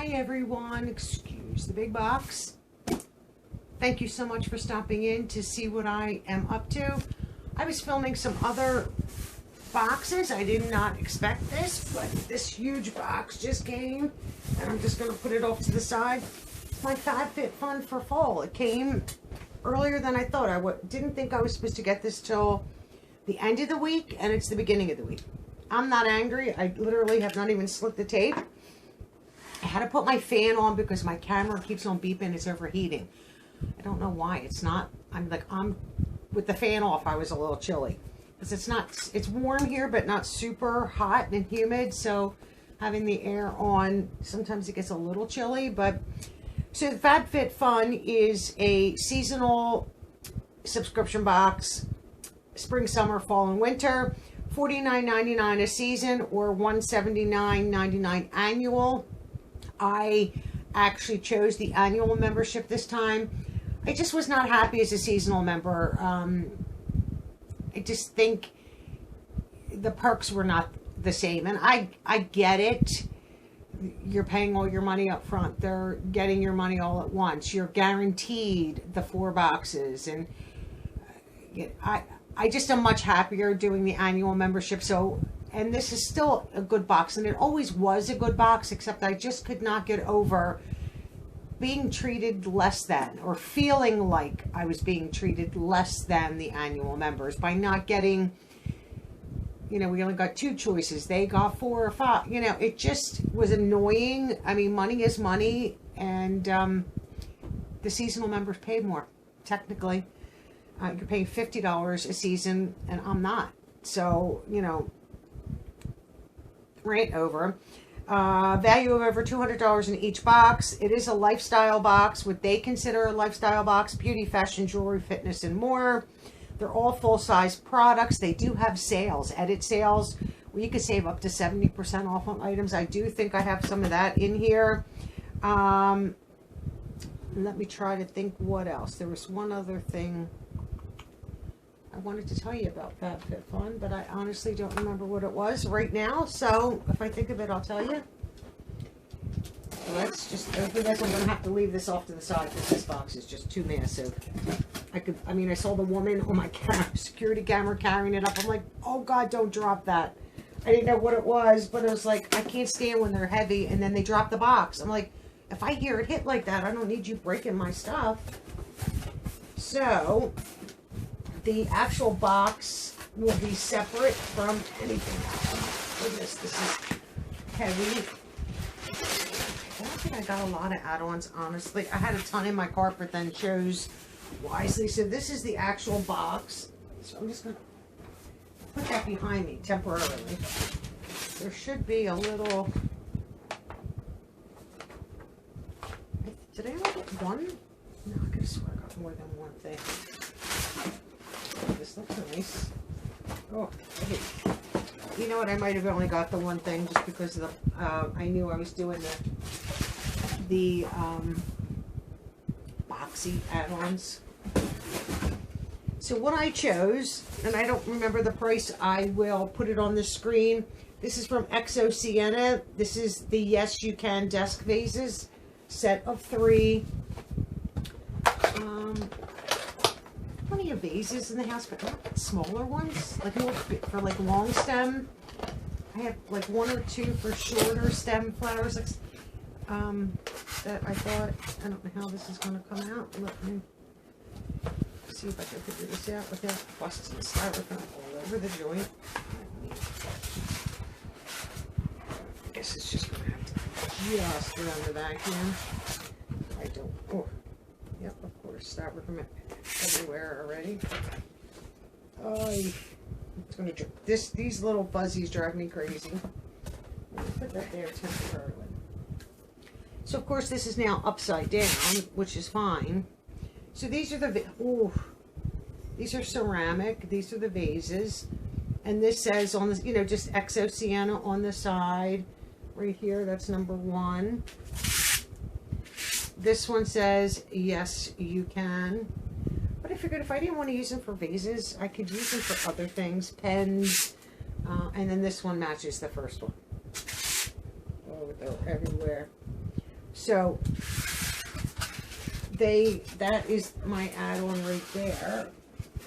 Hi everyone, excuse the big box. Thank you so much for stopping in to see what I am up to. I was filming some other boxes. I did not expect this, but this huge box just came and I'm just going to put it off to the side. My FabFitFun for Fall. It came earlier than I thought. I didn't think I was supposed to get this till the end of the week, and it's the beginning of the week. I'm not angry. I literally have not even slit the tape. I had to put my fan on because my camera keeps on beeping. It's overheating. I don't know why. It's not. I'm with the fan off. I was a little chilly because it's warm here, but not super hot and humid. So having the air on, sometimes it gets a little chilly. But so the FabFitFun is a seasonal subscription box, spring, summer, fall, and winter. $49.99 a season or $179.99 annual. I actually chose the annual membership this time. I just was not happy as a seasonal member. I just think the perks were not the same. And I get it. You're paying all your money up front. They're getting your money all at once. You're guaranteed the 4 boxes. And I just am much happier doing the annual membership. So, and this is still a good box, and it always was a good box, except I just could not get over being treated less than, or feeling like I was being treated less than the annual members by not getting, you know, we only got 2 choices. They got 4 or 5. You know, it just was annoying. I mean, money is money, and the seasonal members pay more, technically. You're paying $50 a season, and I'm not. So, you know, rant over. Value of over $200 in each box. It is a lifestyle box, what they consider a lifestyle box. Beauty, fashion, jewelry, fitness, and more. They're all full-size products. They do have sales, edit sales, where you can save up to 70% off on items. I do think I have some of that in here. Let me try to think what else. There was one other thing I wanted to tell you about FabFitFun, but I honestly don't remember what it was right now. So if I think of it, I'll tell you. So let's just open this. I'm going to have to leave this off to the side because this box is just too massive. I mean, I saw the woman on my security camera carrying it up. I'm like, oh God, don't drop that. I didn't know what it was, but it was like, I can't stand when they're heavy and then they drop the box. I'm like, if I hear it hit like that, I don't need you breaking my stuff. So the actual box will be separate from anything else. Goodness, this is heavy. I don't think I got a lot of add-ons, honestly. I had a ton in my cart, but then chose wisely. So this is the actual box. So I'm just going to put that behind me temporarily. There should be a little... Did I only get one? No, I could have sworn I got more than one thing. This looks nice. Oh, okay. You know what? I might have only got the one thing just because of the. I knew I was doing the boxy add-ons. So what I chose, and I don't remember the price. I will put it on the screen. This is from Exo Sienna. This is the Yes You Can desk vases, set of 3. Plenty of vases in the house, but not smaller ones, like more for like long stem. I have like 1 or 2 for shorter stem flowers, that I thought. I don't know how this is going to come out. Let me see if I can figure this out without busting the styrofoam all over the joint. I guess it's just going to have to just around the vacuum. I don't. Oh, yep, of course, styrofoam everywhere already. Oh, it's going to drip. These little fuzzies drive me crazy. I'm going to put that there temporarily. So of course this is now upside down, which is fine. So these are the these are ceramic. These are the vases, and this says on the, you know, just Exo Sienna on the side right here. That's number 1. This one says Yes You Can. But I figured if I didn't want to use them for vases, I could use them for other things, pens, and then this one matches the first one. Oh, they're everywhere. So that is my add-on right there.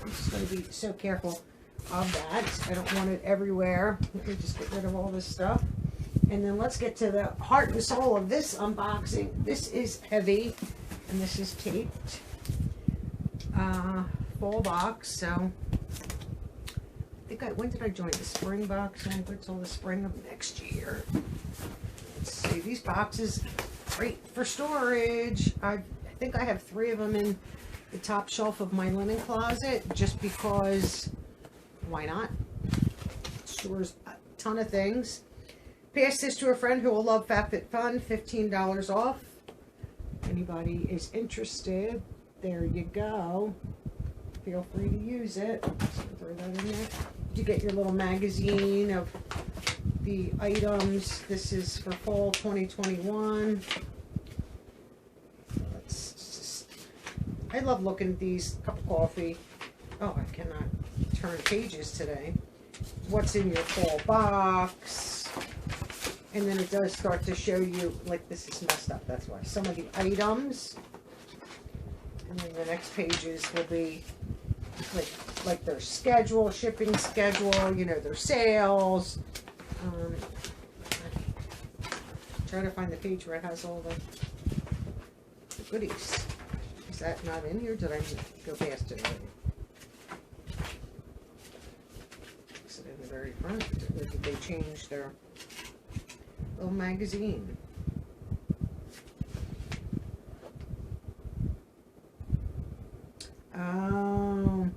I'm just going to be so careful of that. I don't want it everywhere. Let me just get rid of all this stuff. And then let's get to the heart and soul of this unboxing. This is heavy, and this is taped. Full box, so I think when did I join the spring box? What's all the spring of next year? Let's see, these boxes, great for storage. I think I have 3 of them in the top shelf of my linen closet, just because, why not? It stores a ton of things. Pass this to a friend who will love FabFitFun, $15 off. Anybody is interested, there you go. Feel free to use it. Just throw that in there. You get your little magazine of the items. This is for fall 2021. I love looking at these. Cup of coffee. Oh, I cannot turn pages today. What's in your fall box? And then it does start to show you, like, this is messed up, that's why. Some of the items. And then the next pages will be like their schedule, shipping schedule, you know, their sales. Try to find the page where it has all the goodies. Is that not in here? Did I go past it already? Is it in the very front? Or did they change their little magazine? Oh,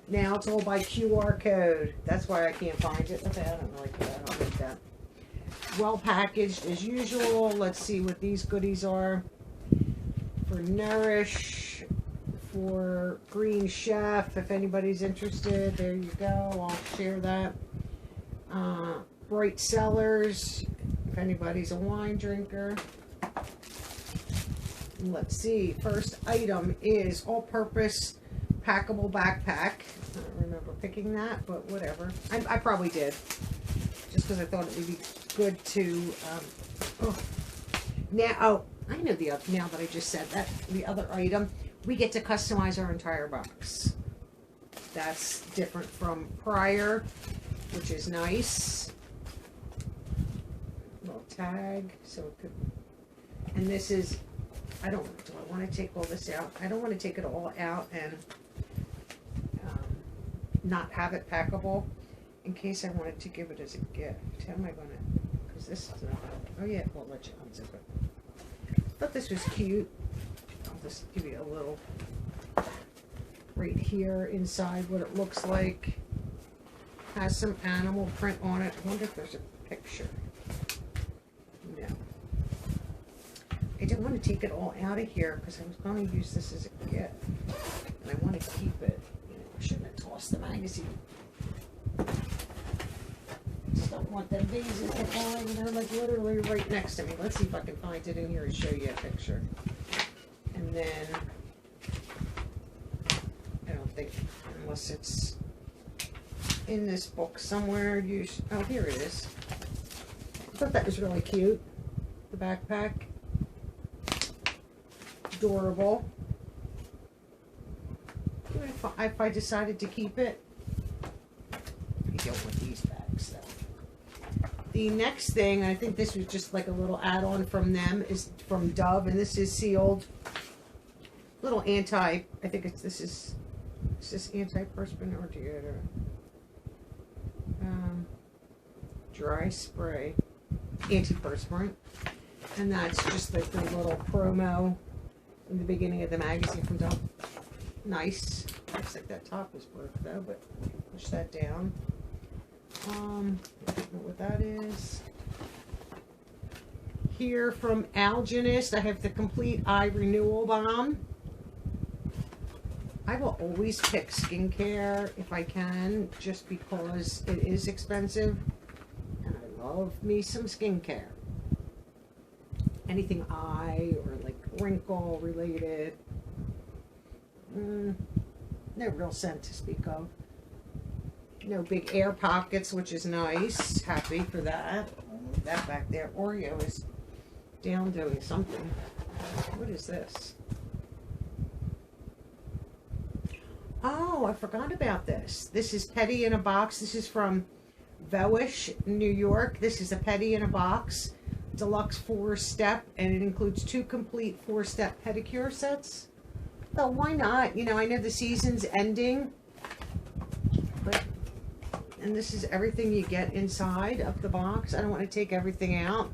now it's all by QR code. That's why I can't find it. Okay, I don't like that. I'll make that. Well packaged as usual. Let's see what these goodies are. For Nourish, for Green Chef, if anybody's interested, there you go. I'll share that. Bright Cellars, if anybody's a wine drinker. Let's see, first item is all-purpose packable backpack. I don't remember picking that, but whatever. I probably did, just because I thought it would be good to, I know the other, now that I just said that, the other item, we get to customize our entire box. That's different from prior, which is nice. Little tag, so it could, and this is, do I want to take all this out? I don't want to take it all out and not have it packable in case I wanted to give it as a gift. How am I going to, because this is not, oh yeah, we'll let you unzip it. I thought this was cute. I'll just give you a little right here inside what it looks like. Has some animal print on it. I wonder if there's a picture. No. I didn't want to take it all out of here because I was going to use this as a gift. And I want to keep it. You know, I shouldn't have tossed the magazine. I just don't want them vases to fall in. They're like literally right next to me. Let's see if I can find it in here and show you a picture. And then, I don't think, unless it's in this book somewhere, oh, here it is. I thought that was really cute. The backpack. Adorable. If I decided to keep it, I don't want these bags though. The next thing, I think this was just like a little add-on from them, is from Dove, and this is sealed. Little I think it's, this is antiperspirant or deodorant? Dry spray, antiperspirant, and that's just like the little promo in the beginning of the magazine from Dove. Nice. Looks like that top is broke though, but push that down. I don't know what that is. Here from Alginist, I have the Complete Eye Renewal Balm. I will always pick skincare if I can, just because it is expensive, and I love me some skincare. Anything eye or like wrinkle related. No real scent to speak of. No big air pockets, which is nice. Happy for that. I'll move that back there. Oreo is down doing something. What is this? Oh, I forgot about this. This is Petty in a Box. This is from Vewish, New York. This is a Petty in a Box deluxe 4-step, and it includes 2 complete 4-step pedicure sets. So why not? You know, I know the season's ending, but, and this is everything you get inside of the box. I don't want to take everything out,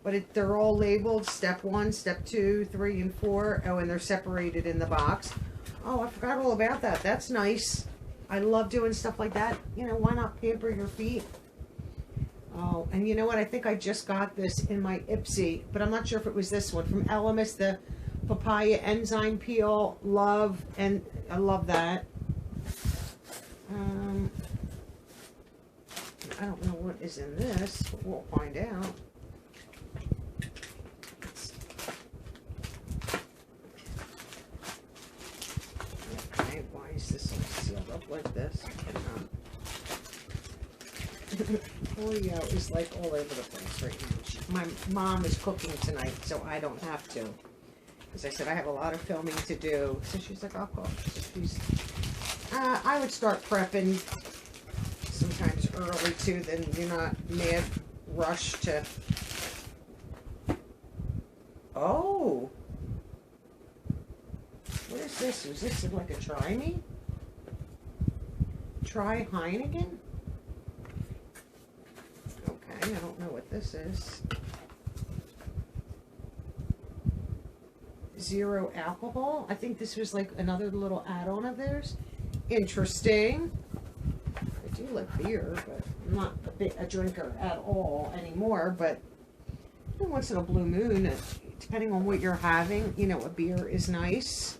but they're all labeled step 1, step 2, 3, and 4. Oh, and they're separated in the box. Oh, I forgot all about that. That's nice. I love doing stuff like that. You know, why not pamper your feet? Oh, and you know what? I think I just got this in my Ipsy, but I'm not sure if it was this one. From Elemis, the papaya enzyme peel. Love, and I love that. I don't know what is in this, but we'll find out. Okay, why is this all sealed up like this? Oreo is like all over the place right now. My mom is cooking tonight, so I don't have to. As I said, I have a lot of filming to do. So she's like, I'll cook. So she's, I would start prepping sometimes early too, then you're not mad rush to. Oh! What is this? Was this like a try me? Try Heineken? I don't know what this is. 0 alcohol. I think this was like another little add-on of theirs. Interesting. I do like beer, but I'm not a drinker at all anymore. But once in a blue moon, depending on what you're having, you know, a beer is nice.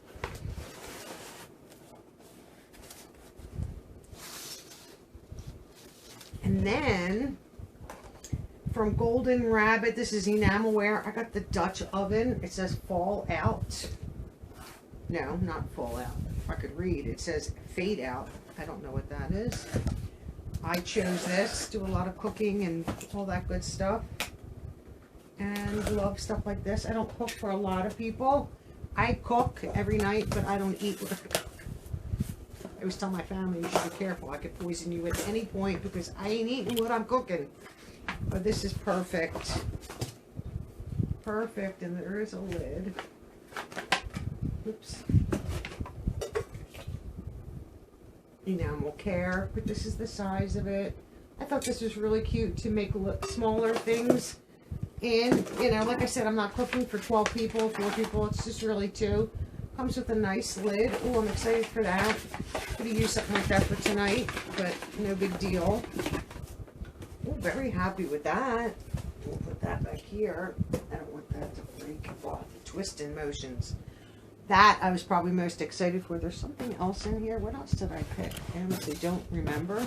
And then from Golden Rabbit, this is enamelware. I got the Dutch oven. It says fall out. No, not fall out. If I could read, it says fade out. I don't know what that is. I chose this. Do a lot of cooking and all that good stuff. And love stuff like this. I don't cook for a lot of people. I cook every night, but I don't eat. I always tell my family, you should be careful. I could poison you at any point because I ain't eating what I'm cooking. But this is perfect. Perfect, and there is a lid. Oops. Enamel care, but this is the size of it. I thought this was really cute to make smaller things in. You know, like I said, I'm not cooking for 12 people, 4 people. It's just really 2. Comes with a nice lid. Oh, I'm excited for that. Could have used something like that for tonight, but no big deal. Oh, very happy with that. We'll put that back here. I don't want that to freak. Oh, the twisting motions. That I was probably most excited for. There's something else in here. What else did I pick? I honestly don't remember.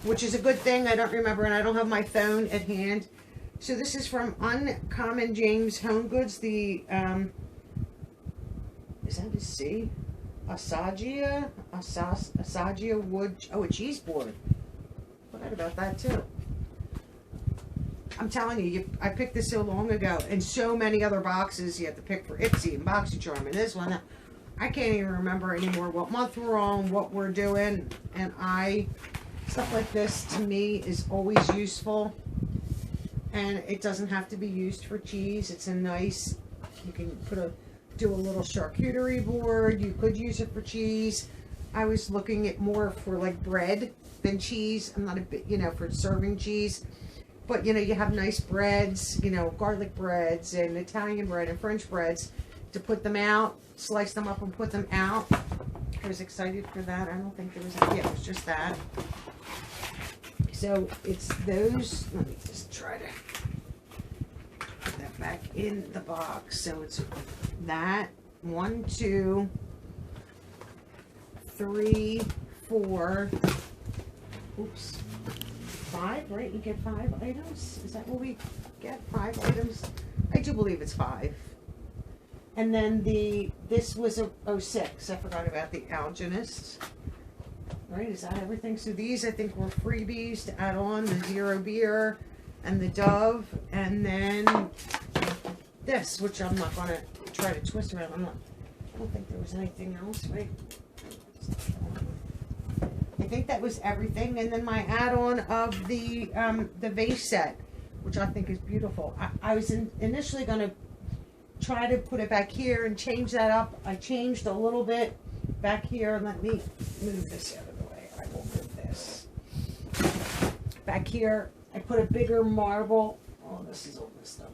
Which is a good thing. I don't remember, and I don't have my phone at hand. So this is from Uncommon James Home Goods. The is that a C? Asagia wood. Oh, a cheese board. Forgot about that too. I'm telling you, I picked this so long ago, and so many other boxes you have to pick for Ipsy and BoxyCharm and this one. I can't even remember anymore what month we're on, what we're doing, and stuff like this to me is always useful, and it doesn't have to be used for cheese. It's a nice, you can do a little charcuterie board. You could use it for cheese. I was looking at more for like bread than cheese. I'm not a bit, you know, for serving cheese. But, you know, you have nice breads, you know, garlic breads and Italian bread and French breads to put them out, slice them up and put them out. I was excited for that. I don't think there was, yeah, it was just that. So it's those, let me just try to put that back in the box. So it's that, 1, 2, 3, 4, oops. 5, right? You get 5 items? Is that what we get? 5 items? I do believe it's 5. And then this was a 06. I forgot about the Alginist. Right? Is that everything? So these I think were freebies to add on, the Zero Beer and the Dove. And then this, which I'm not going to try to twist around. I don't think there was anything else, right? I think that was everything. And then my add-on of the vase set, which I think is beautiful. I was initially going to try to put it back here and change that up. I changed a little bit back here. Let me move this out of the way. I will move this. Back here, I put a bigger marble. Oh, this is all messed up.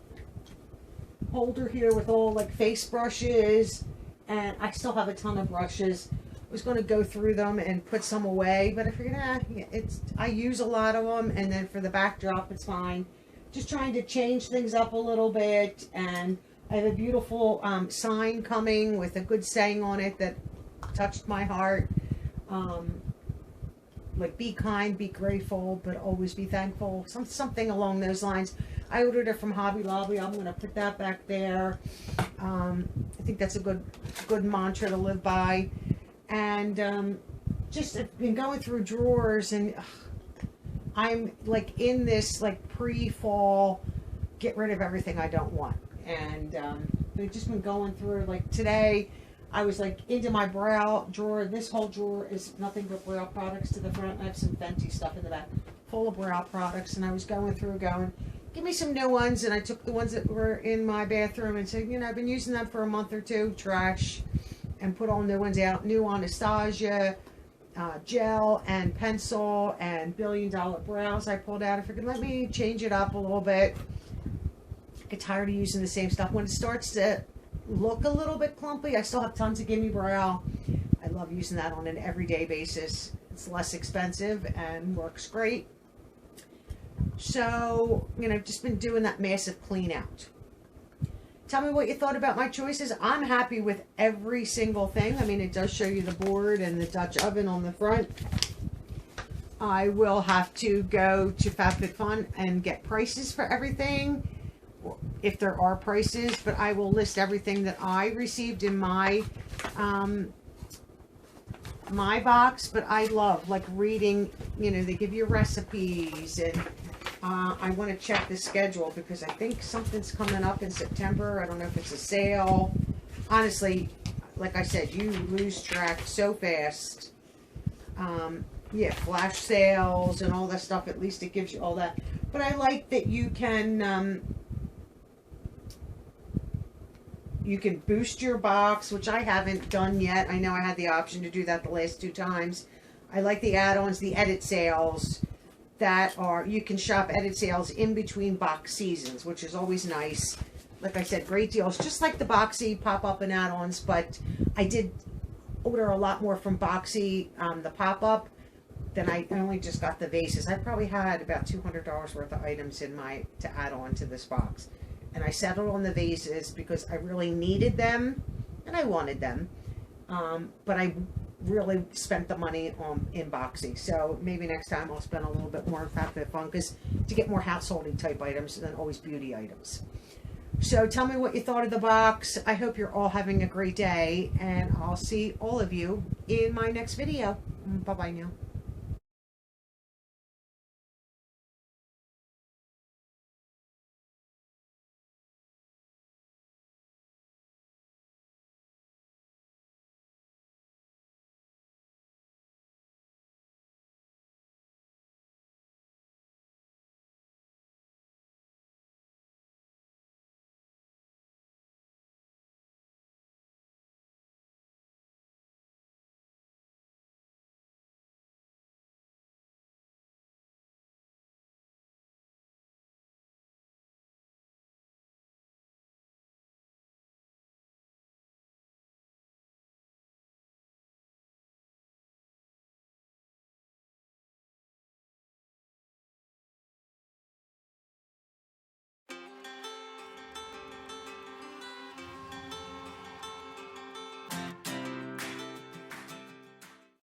Holder here with all like face brushes, and I still have a ton of brushes. I was going to go through them and put some away, but I figured, I use a lot of them, and then for the backdrop, it's fine. Just trying to change things up a little bit, and I have a beautiful sign coming with a good saying on it that touched my heart. Like, be kind, be grateful, but always be thankful. Something along those lines. I ordered it from Hobby Lobby. I'm going to put that back there. I think that's a good mantra to live by. And just I've been going through drawers, and I'm like in this like pre-fall, get rid of everything I don't want. And I've just been going through, like today, I was like into my brow drawer. This whole drawer is nothing but brow products to the front. I have some Fenty stuff in the back, full of brow products. And I was going through going, give me some new ones. And I took the ones that were in my bathroom and said, I've been using them for a month or two, trash, and put all new ones out. New Anastasia, gel and pencil and $1 Billion Brows I pulled out. I figured, let me change it up a little bit. I get tired of using the same stuff. When it starts to look a little bit clumpy, I still have tons of Gimme Brow. I love using that on an everyday basis. It's less expensive and works great. So, I've just been doing that massive clean out. Tell me what you thought about my choices. I'm happy with every single thing. I mean, it does show you the board and the Dutch oven on the front. I will have to go to FabFitFun and get prices for everything, if there are prices, but I will list everything that I received in my my box. But I love like reading, they give you recipes, and I want to check the schedule because I think something's coming up in September. I don't know if it's a sale. Honestly, like I said, you lose track so fast. Yeah, flash sales and all that stuff. At least it gives you all that. But I like that you can boost your box, which I haven't done yet. I know I had the option to do that the last 2 times. I like the add-ons, the edit sales that are, you can shop edit sales in between box seasons, which is always nice. Like I said, great deals, just like the Boxy pop-up and add-ons, but I did order a lot more from Boxy, the pop-up, than I only just got the vases. I probably had about $200 worth of items in to add on to this box. And I settled on the vases because I really needed them and I wanted them. But I really spent the money in Boxy. So maybe next time I'll spend a little bit more in FabFitFun to get more householding type items than always beauty items. So tell me what you thought of the box. I hope you're all having a great day, and I'll see all of you in my next video. Bye-bye now.